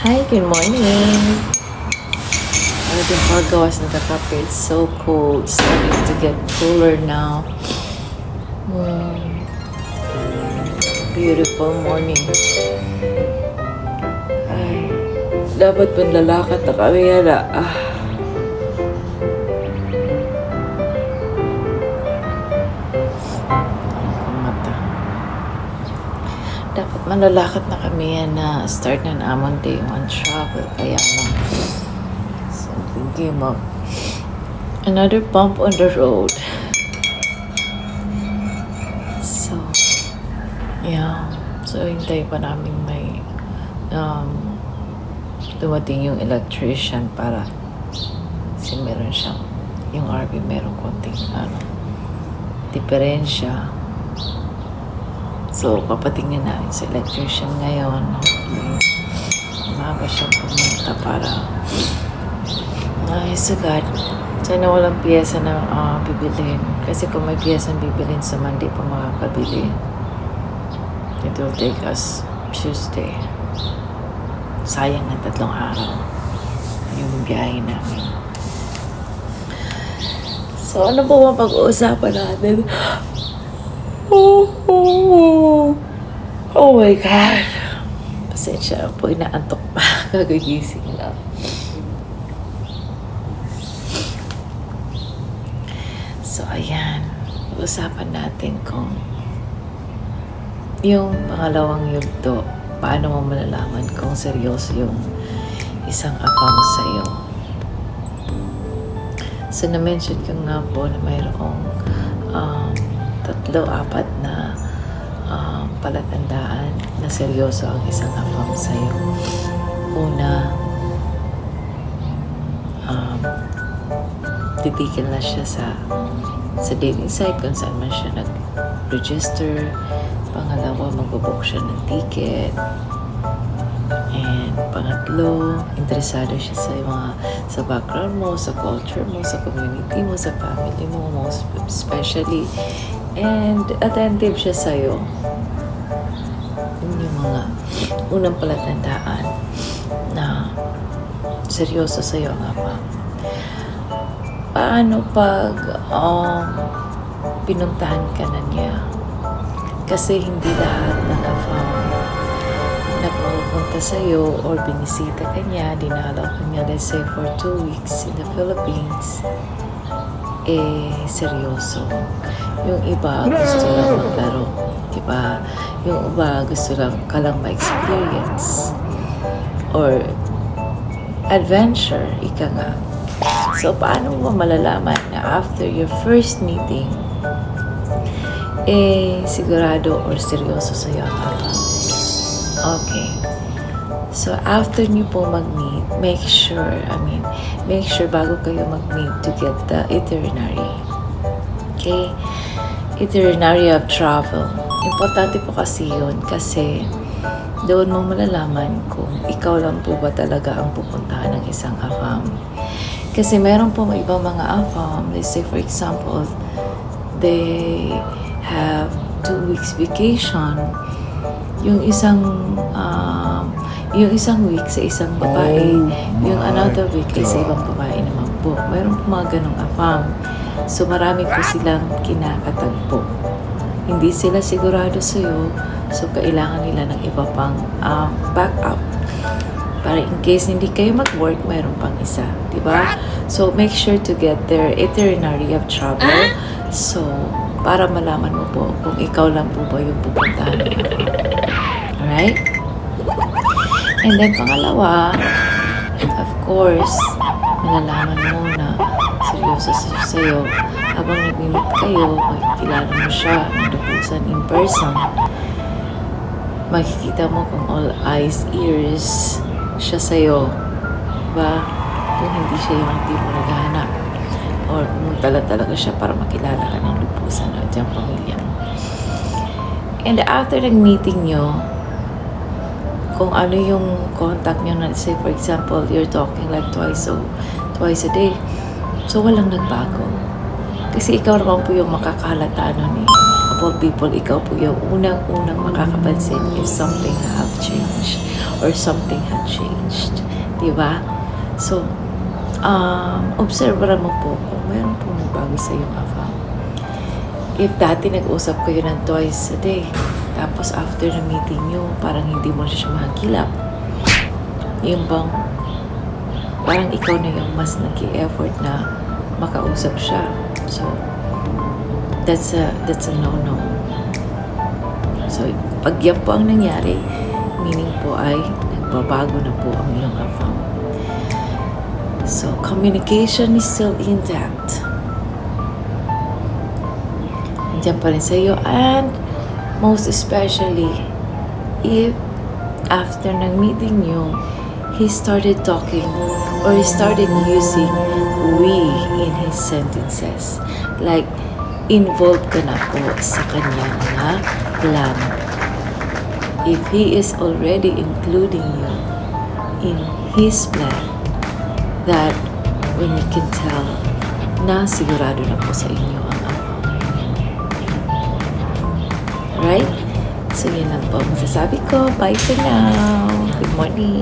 Hi, good morning. Already pagawas ng kakape. It's so cold. It's starting to get cooler now. Beautiful morning. Ay, dapat panlalakad na kami yan. Mata. Dapat manlalakad na kami yan na start na namang day one travel. Kaya lang. So, thinking of another bump on the road. So, yeah. So, hintay pa namin may dumating yung electrician para kasi meron siyang yung RV meron konting diferensya. So, papatingin namin sa electrician ngayon. Umaga siyang pumunta para ay, sagad. Sana walang piyesa na bibilhin. Kasi kung may piyesa na bibilhin sa Monday pa makakabili. It will take us Tuesday. Sayang ng 3 araw yung biyahe namin. So, ano po ang pag-uusapan natin? Oh my God. Pasensya po, inaantok pa. Kagagising lang. So, ayan. Usapan natin kung yung pangalawang yugto, paano mo malalaman kung seryoso yung isang apam sa'yo. So, na-mention ko nga po na mayroong 3-4 na palatandaan na seryoso ang isang apam sa'yo. Una, titigil na siya sa dating site kung saan man siya nag-register. Pangalawa, magbubook siya ng ticket. And pangatlo, interesado siya sa background mo, sa culture mo, sa community mo, sa family mo, most especially. And attentive siya sa'yo. Yun yung mga unang palatandaan na seryoso sa'yo nga pa. Paano pag pinuntahan ka na niya? Kasi hindi lahat ng afam na pupunta sa'yo or binisita ka niya, dinalaw ka niya, let's say for 2 weeks in the Philippines, seryoso. Yung iba gusto lang maglaro. Diba? Yung iba gusto lang ka lang ma-experience. Or adventure, ika nga. So, paano mo malalaman na after your first meeting, sigurado or seryoso sa'yo ang apam? Okay. So, after niyo po mag-meet, make sure bago kayo mag-meet to get the itinerary. Okay? Itinerary of travel. Importante po kasi yun kasi doon mo malalaman kung ikaw lang po ba talaga ang pupuntahan ng isang afam. Kasi meron po ibang mga afam, let's say for example, they have 2 weeks vacation. Yung isang week sa isang babae, yung another week ay sa ibang babae naman po. Mayroon po mga ganong afam. So, marami po silang kinakatagpo. Hindi sila sigurado sa'yo, so kailangan nila ng iba pang backup. Para in case hindi kayo mag-work, mayroon pang isa. Diba? So, make sure to get their itinerary of travel. So, para malaman mo po kung ikaw lang po ba yung pupuntahan mo. Alright? And then, pangalawa, of course, malalaman mo na seryoso siya sa'yo. Habang nag-meet kayo, makikilala mo siya, nagdapusan in person, makikita mo kung all eyes, ears siya sa'yo. Diba? Kung hindi siya yung hindi mo naghahanap. Or pumunta lang talaga siya para makilala ka ng lupusan o diyang pamilya mo. And after nag-meeting nyo, kung ano yung contact nyo, let's say for example, you're talking like twice a day. So, walang nagbago. Kasi ikaw naman po yung makakahalata of all people, ikaw po yung unang-unang makakapansin if something have changed or something had changed. Diba? So, observeran mo po kung mayroon po bago sa iyong afam. If dati nag-usap kayo ng twice a day, tapos after the meeting nyo, parang hindi mo siya mahagilap. Yung bang, parang ikaw na yung mas nag-i-effort na makausap siya. So, that's a no-no. So, pag yan po ang nangyari, meaning po ay nagbabago na po ang iyong afam. So, communication is still intact. Nandiyan pa rin sa iyo. And, most especially, if after ng meeting nyo, he started talking or he started using we in his sentences. Like, involved ka na po sa kanyang na plano. If he is already including you in his plan, that when you can tell na sigurado na po sa inyo ang afam. Right? So, yun lang po ang masasabi ko. Bye for now. Good morning.